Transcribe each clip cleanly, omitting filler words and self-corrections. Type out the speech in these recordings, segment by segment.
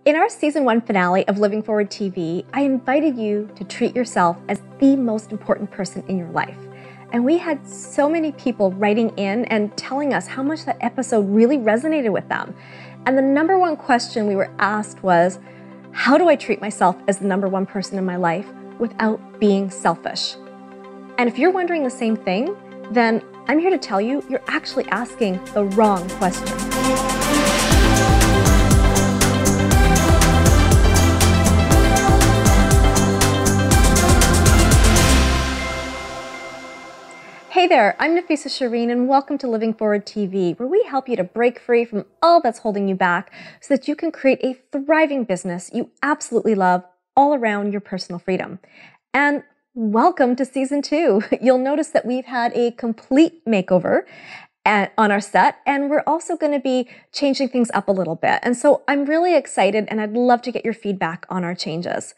In our season 1 finale of Living Forward TV, I invited you to treat yourself as the most important person in your life. And we had so many people writing in and telling us how much that episode really resonated with them. And the number one question we were asked was, how do I treat myself as the number one person in my life without being selfish? And if you're wondering the same thing, then I'm here to tell you, you're actually asking the wrong question. Hey there, I'm Nafissa Shireen and welcome to Living Forward TV, where we help you to break free from all that's holding you back so that you can create a thriving business you absolutely love all around your personal freedom. And welcome to season 2. You'll notice that we've had a complete makeover on our set, and we're also going to be changing things up a little bit. And so I'm really excited and I'd love to get your feedback on our changes.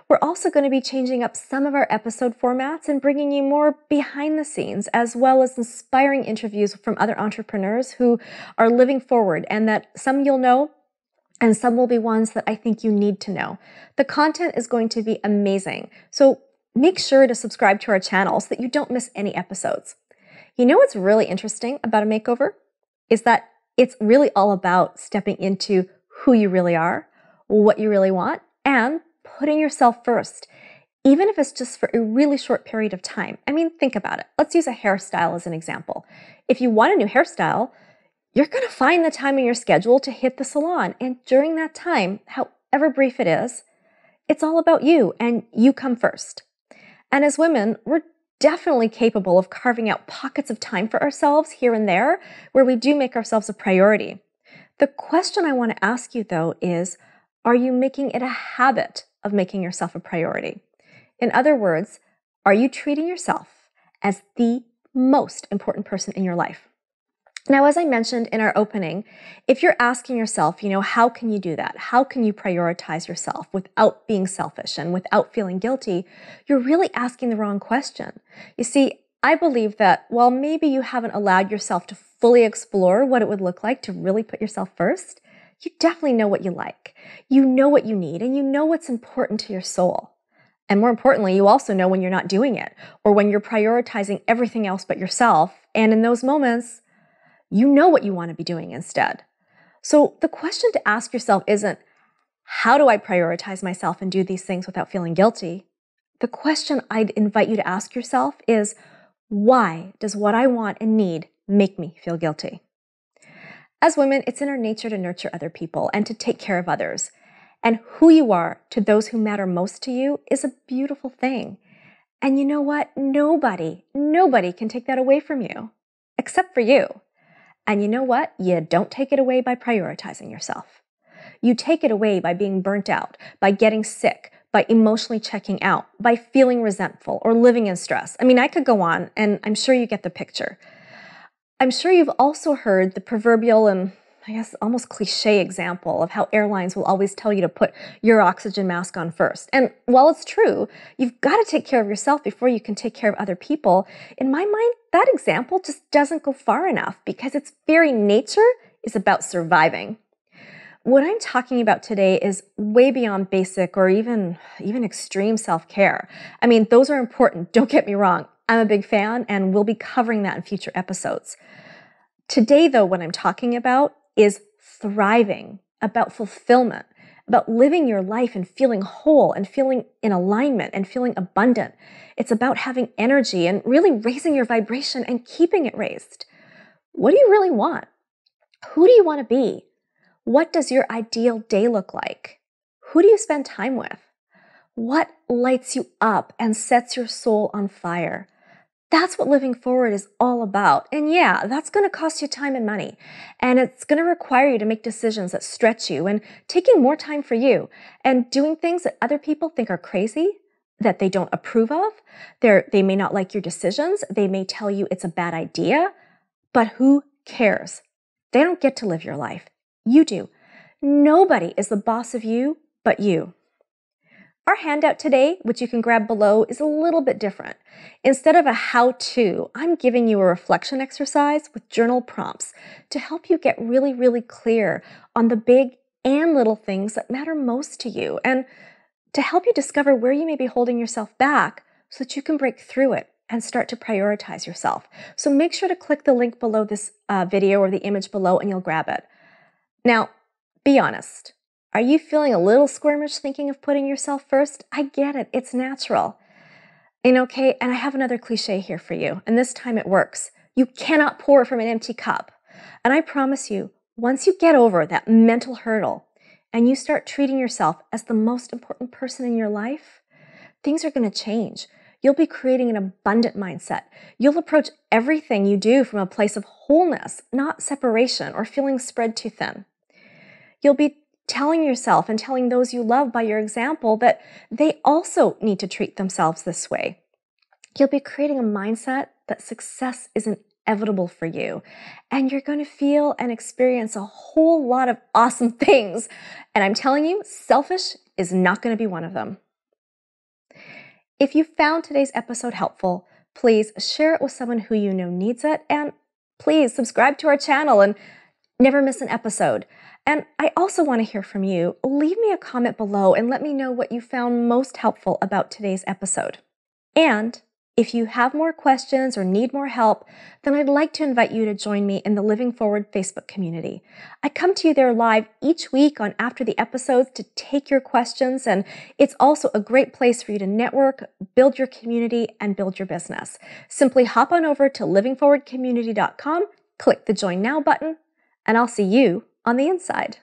We're also going to be changing up some of our episode formats and bringing you more behind the scenes, as well as inspiring interviews from other entrepreneurs who are living forward, and that some you'll know and some will be ones that I think you need to know. The content is going to be amazing. So make sure to subscribe to our channel so that you don't miss any episodes. You know what's really interesting about a makeover? Is that it's really all about stepping into who you really are, what you really want, and putting yourself first, even if it's just for a really short period of time. I mean, think about it. Let's use a hairstyle as an example. If you want a new hairstyle, you're going to find the time in your schedule to hit the salon. And during that time, however brief it is, it's all about you and you come first. And as women, we're definitely capable of carving out pockets of time for ourselves here and there where we do make ourselves a priority. The question I want to ask you, though, is, are you making it a habit of making yourself a priority? In other words, are you treating yourself as the most important person in your life? Now, as I mentioned in our opening, if you're asking yourself, how can you do that? How can you prioritize yourself without being selfish and without feeling guilty? You're really asking the wrong question. You see, I believe that while maybe you haven't allowed yourself to fully explore what it would look like to really put yourself first, you definitely know what you like. You know what you need, and you know what's important to your soul. And more importantly, you also know when you're not doing it, or when you're prioritizing everything else but yourself. And in those moments, you know what you want to be doing instead. So the question to ask yourself isn't, how do I prioritize myself and do these things without feeling guilty? The question I'd invite you to ask yourself is, why does what I want and need make me feel guilty? As women, it's in our nature to nurture other people and to take care of others. And who you are to those who matter most to you is a beautiful thing. And you know what? Nobody can take that away from you, except for you. And you know what? You don't take it away by prioritizing yourself. You take it away by being burnt out, by getting sick, by emotionally checking out, by feeling resentful or living in stress. I mean, I could go on, and I'm sure you get the picture. I'm sure you've also heard the proverbial and I guess almost cliche example of how airlines will always tell you to put your oxygen mask on first. And while it's true, you've got to take care of yourself before you can take care of other people. In my mind, that example just doesn't go far enough because its very nature is about surviving. What I'm talking about today is way beyond basic or even extreme self-care. I mean, those are important, don't get me wrong. I'm a big fan, and we'll be covering that in future episodes. Today, though, what I'm talking about is thriving, about fulfillment, about living your life and feeling whole and feeling in alignment and feeling abundant. It's about having energy and really raising your vibration and keeping it raised. What do you really want? Who do you want to be? What does your ideal day look like? Who do you spend time with? What lights you up and sets your soul on fire? That's what living forward is all about. And yeah, that's going to cost you time and money. And it's going to require you to make decisions that stretch you and taking more time for you and doing things that other people think are crazy, that they don't approve of. They may not like your decisions. They may tell you it's a bad idea, but who cares? They don't get to live your life. You do. Nobody is the boss of you but you. Our handout today, which you can grab below, is a little bit different. Instead of a how-to, I'm giving you a reflection exercise with journal prompts to help you get really, really clear on the big and little things that matter most to you, and to help you discover where you may be holding yourself back so that you can break through it and start to prioritize yourself. So make sure to click the link below this video or the image below and you'll grab it. Now, be honest. Are you feeling a little squirmish thinking of putting yourself first? I get it. It's natural. And okay, and I have another cliche here for you, and this time it works. You cannot pour from an empty cup. And I promise you, once you get over that mental hurdle and you start treating yourself as the most important person in your life, things are going to change. You'll be creating an abundant mindset. You'll approach everything you do from a place of wholeness, not separation or feeling spread too thin. You'll be telling yourself and telling those you love by your example that they also need to treat themselves this way. You'll be creating a mindset that success is inevitable for you, and you're going to feel and experience a whole lot of awesome things. And I'm telling you, selfish is not going to be one of them. If you found today's episode helpful, please share it with someone who you know needs it, and please subscribe to our channel and never miss an episode. And I also want to hear from you. Leave me a comment below and let me know what you found most helpful about today's episode. And if you have more questions or need more help, then I'd like to invite you to join me in the Living Forward Facebook community. I come to you there live each week on after the episodes to take your questions, and it's also a great place for you to network, build your community, and build your business. Simply hop on over to livingforwardcommunity.com, click the Join Now button, and I'll see you on the inside.